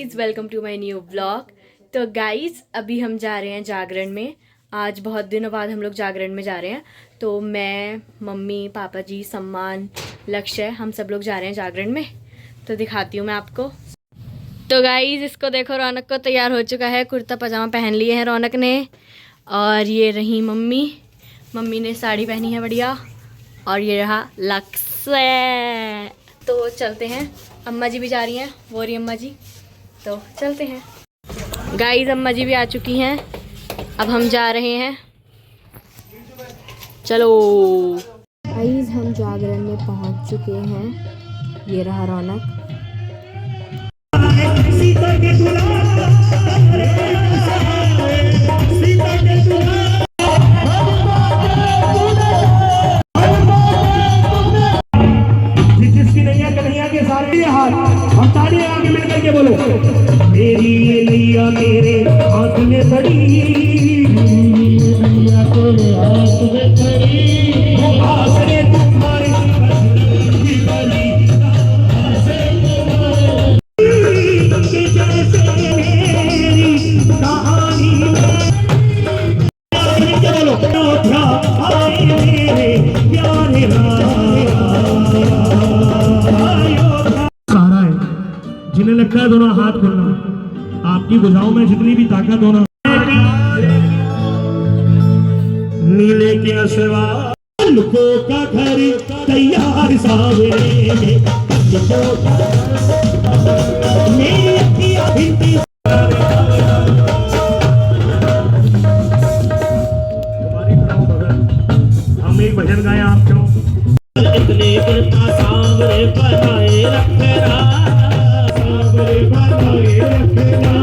Guys welcome to my new vlog. तो guys अभी हम जा रहे हैं जागरण में। आज बहुत दिनों बाद हम लोग जागरण में जा रहे हैं। तो मैं, मम्मी, पापा जी, सम्मान, लक्ष्य, हम सब लोग जा रहे हैं जागरण में। तो दिखाती हूँ मैं आपको। तो गाइज इसको देखो, रौनक को तैयार हो चुका है, कुर्ता पजामा पहन लिए हैं रौनक ने। और ये रही मम्मी, मम्मी ने साड़ी पहनी है बढ़िया। और ये रहा लक्ष्य। तो चलते हैं। अम्मा जी भी जा रही हैं, वो रही अम्मा जी। तो चलते हैं गाइस, अम्मा जी भी आ चुकी हैं। अब हम जा रहे हैं, चलो गाइस। हम जागरण में पहुंच चुके हैं। ये रहा रौनक। जिसकी नैया कन्हैया के सारे हाथ हम ताली लगा के मिलकर के बोलो, मेरी ये नैया मेरे हाथ में पड़ी, नैया तेरे हाथ में पड़ी, आसरे तुम्हारे जैसे मेरी कहानी बोलो, आए मेरे प्यारे सहारा है। जिन्हें लगता है दोनों हाथ खोलना, आपकी भुजाओं में जितनी भी ताकत होना, नीले के आशीर्वाद लुको का घर तैयार सावरे हम एक भजन गाए आप क्यों इतने कृपा सांवरे बनाए रखना, सांवरे बनाए रखना,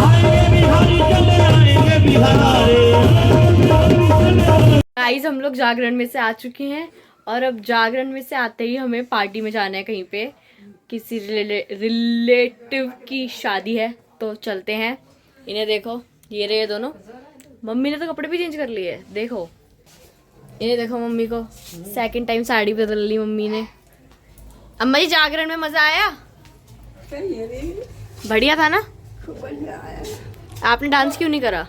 आएंगे बिहारी चले आएंगे बिहारी। गाइस हम लोग जागरण में से आ चुके हैं। और अब जागरण में से आते ही हमें पार्टी में जाना है कहीं पे, किसी रिलेटिव की शादी है। तो चलते हैं। इन्हें देखो, ये रहे दोनों। मम्मी ने तो कपड़े भी चेंज कर लिए, देखो। इन्हें देखो, मम्मी को सेकंड टाइम साड़ी बदल ली मम्मी ने। अम्मा जी जागरण में मजा आया? बढ़िया था ना? आपने डांस क्यों नहीं करा?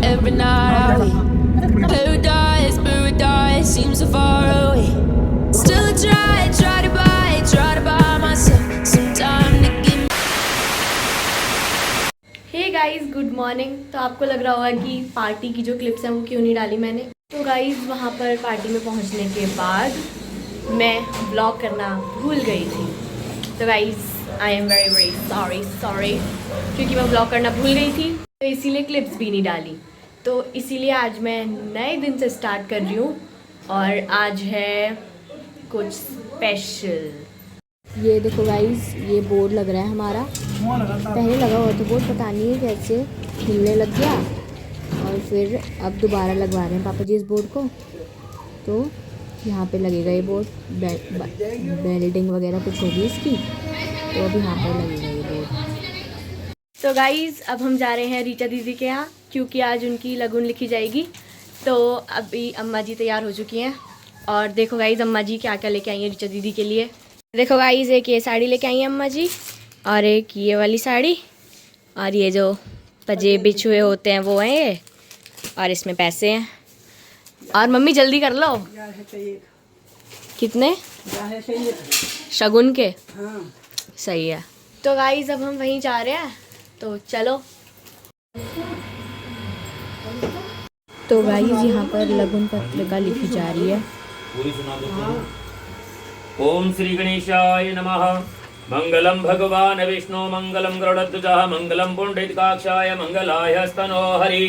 Every night, paradise seems so far away. Still I try to buy myself some time to give. Hey guys, good morning. तो आपको लग रहा होगा कि पार्टी की जो क्लिप्स हैं वो क्यों नहीं डाली मैंने। तो गाइस वहाँ पर पार्टी में पहुँचने के बाद मैं ब्लॉग करना भूल गई थी। तो guys I am very very sorry, क्योंकि मैं ब्लॉग करना भूल गई थी, तो इसीलिए क्लिप्स भी नहीं डाली। तो इसीलिए आज मैं नए दिन से स्टार्ट कर रही हूँ। और आज है कुछ स्पेशल। ये देखो गाइस, ये बोर्ड लग रहा है हमारा। पहले लगा हुआ था बोर्ड, पता नहीं कैसे हिलने लग गया। और फिर अब दोबारा लगवा रहे हैं पापा जी इस बोर्ड को। तो यहाँ पे लगेगा ये बोर्ड, बेल्डिंग वगैरह कुछ होगी इसकी। तो अब यहाँ पर लगेगा ये बोर्ड। तो गाइज़ अब हम जा रहे हैं रीचा दीदी के यहाँ, क्योंकि आज उनकी लगन लिखी जाएगी। तो अभी अम्मा जी तैयार हो चुकी हैं। और देखो गाइज़ अम्मा जी क्या क्या लेके आई हैं रीचा दीदी के लिए। देखो गाइज़, एक ये साड़ी लेके आई हैं अम्मा जी, और एक ये वाली साड़ी, और ये जो पजेब बिछुए होते हैं वो हैं ये, और इसमें पैसे हैं। और मम्मी जल्दी कर लो। कितने शगुन के? हाँ। सही है। तो गाइज़ अब हम वहीं जा रहे हैं, तो चलो। तो गाइज़ यहाँ पर लगन पत्रिका लिखी जा रही है। पूरी सुना दो। ओम श्री गणेशाय नमः। मंगलम भगवान विष्णु मंगलम गरुड़ध्वजः मंगलम पुंडरीकाक्षाय मंगलाय स्तनो हरि।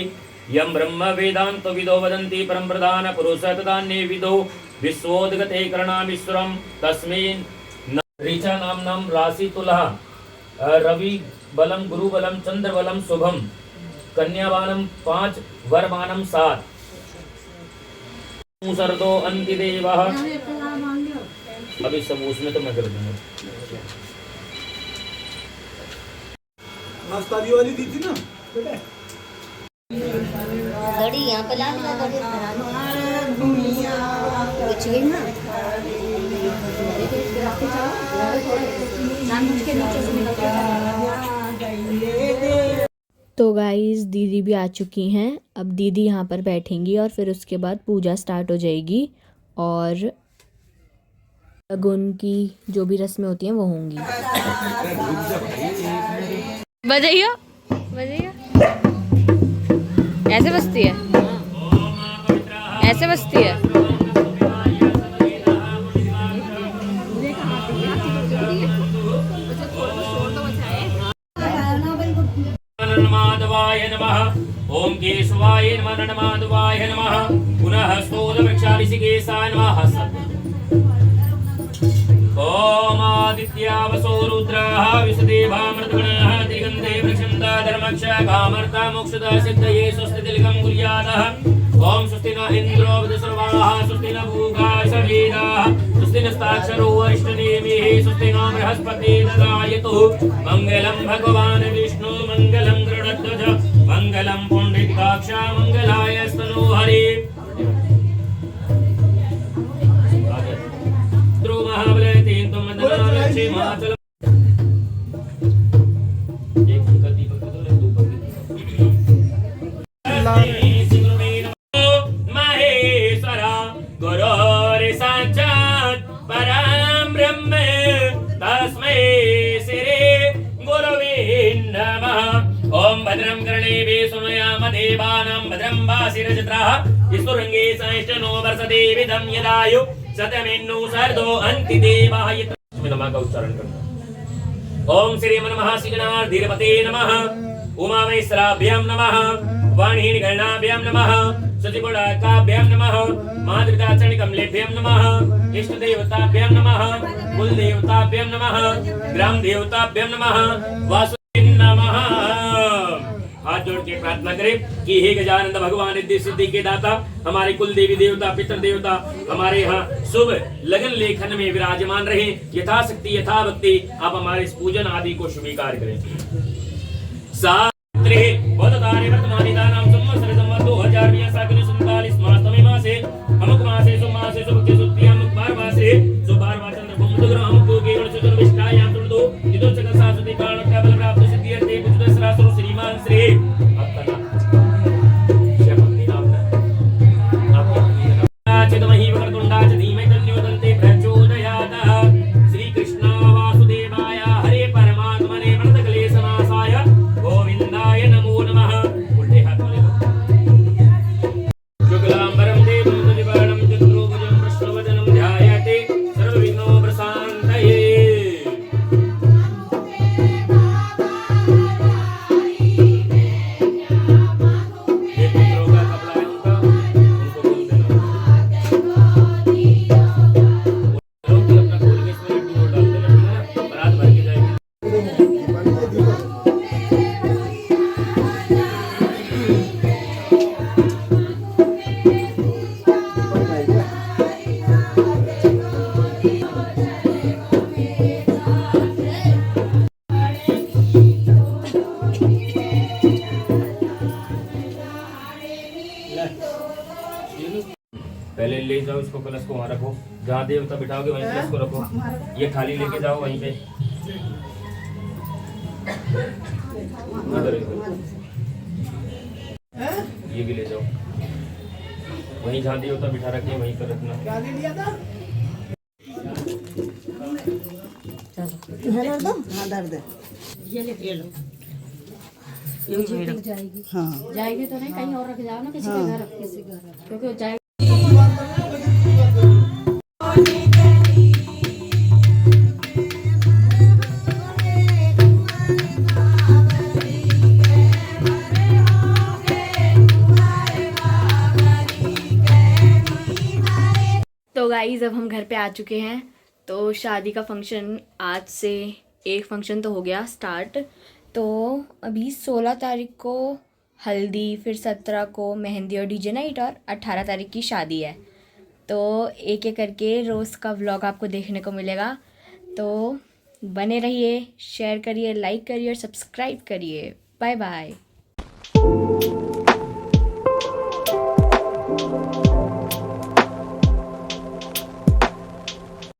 यं ब्रह्म वेदांत विदो वदन्ति परम प्रधान पुरुष तदान्ये विदो विश्वोदगते करणामीश्वरं तस्मिन् ऋचा नामनं राशि तुलः रवि बलम गुरु बलम चंद्र बलम शुभम कन्यावानम 5 वरमानम 7 मुसर्दो अंतिदेवः। अभी सब उसमें तो मैं कर दूंगा। नाश्ता वाली दी थी ना बेटे। घड़ी यहाँ पे ला लिया, घड़ी कुछ गई ना। तो गाइस दीदी भी आ चुकी हैं। अब दीदी यहाँ पर बैठेंगी और फिर उसके बाद पूजा स्टार्ट हो जाएगी और लगन की जो भी रस्में होती हैं वो होंगी। बजाइयो बजाइयो, ऐसे बजती है, ऐसे बजती है। नमाधवाय नमः। ओम केशवाय नमः नमाधवाय नमः। पुनः स्तोत्रवृक्षालिशिकेशाय नमः। ओम आदित्यावसो रुद्राः विशदेवामृतगणः दिगन्धे वृक्षन्ता धर्मक्षकामर्ता मोक्षदा सिद्धये स्वस्तितिलकं कुर्यादः। ओम स्वस्ति न इन्द्रो वृधस्रवाः स्वस्ति न भूगा सवेदाः स्वस्ति नस्ताक्षरो अरिष्टनेमिः स्वस्ति नो बृहस्पति ददायतु। मङ्गलं भगवान् विष्णु मङ्गलं गरुडध्वज मङ्गलं पुण्डरीकाक्षा मङ्गलाय स्तनो हरे। महाबले तीन तुम लक्ष्मी माचल एक का दीपक तो ले दो महेश्वरा गुरुर् साक्षात् परं ब्रह्म तस्मै श्री गुरवे नमः। ओम भद्रं कर्णेभिः शृणुयाम देवानां भद्रं वासिरजत्राः स्तुरङ्गे संष्टनो वर्षदेविदं यदायु सत्यमेन्नु सर्दो अन्ति देवाय नमः का उच्चारण करना। ओम श्री मनमहासिगणाधीरपते नमः। उमामहेश्वराभ्यां नमः। वाणीगणाभ्यां नमः। शुचिगुणाकाभ्यां नमः। मातृकाचरणकमलेभ्यां नमः। इष्टदेवताभ्यां नमः। कुलदेवताभ्यां नमः। ग्रामदेवताभ्यां नमः। वासुदेवाय नमः। हाथ जोड़ के प्रार्थना करें कि हे गजानंद भगवान रिद्धि सिद्धि के दाता, हमारे कुल देवी देवता पितर देवता हमारे यहाँ शुभ लगन लेखन में विराजमान रहे। यथाशक्ति यथा भक्ति आप हमारे इस पूजन आदि को स्वीकार करें। सात्रे बोधतारे वर्तमानिदानां संवत्सर संवत 2047 मासतमे मासे अमुक मासे सुमासे सुभक्ति सुत्ति अमुक बार मासे सुबार वाचंद्र भूमदग्रह अमुक केवल चतुर्विष्टायां तुर्दो इदो सकल सासुति कारण केवल प्राप्त सिद्धिर्थे बुद्धि सहस्रो श्रीमान श्री भक्तना शक्ति नामना आपके चिदमहि वक्रतुंडा च धीमहि तन्नो दन्ते प्रचोदयात्। श्री कृष्ण वासुदेवाय हरे परमात्मने प्रणतक्लेशनाशाय गोविंदाय नमो नमः। उल्टे हाथ वाले शुक्लांबरं देवं द्विवर्णं चतुर्भुजं कृष्णवदनं ध्यायते सर्वविघ्नोपशान्तये। ये पितरों का कपड़ा है उनका, उनको बोल देना। लोग भी अपना खोल के इसमें लड्डू और डाल देना, ठीक है ना? बारात भर के जाएगी। पहले ले जाओ इसको, कलश को वहाँ रखो, जहाँ देवता बिठाओगे वहीं कलश को रखो। ये थाली लेके जाओ वहीं पे, ये भी ले जाओ वहीं जहाँ देवता बिठा रखे वहीं पर रखना। जाएगी तो नहीं, कहीं और रख जाओ ना, किसी के घर, क्योंकि जाएगी। तो गाइज अब हम घर पे आ चुके हैं। तो शादी का फंक्शन आज से एक फंक्शन तो हो गया स्टार्ट। तो अभी 16 तारीख को हल्दी, फिर 17 को मेहंदी और डीजे नाइट, और 18 तारीख की शादी है। तो एक एक करके रोज़ का व्लॉग आपको देखने को मिलेगा। तो बने रहिए, शेयर करिए, लाइक करिए और सब्सक्राइब करिए। Bye bye.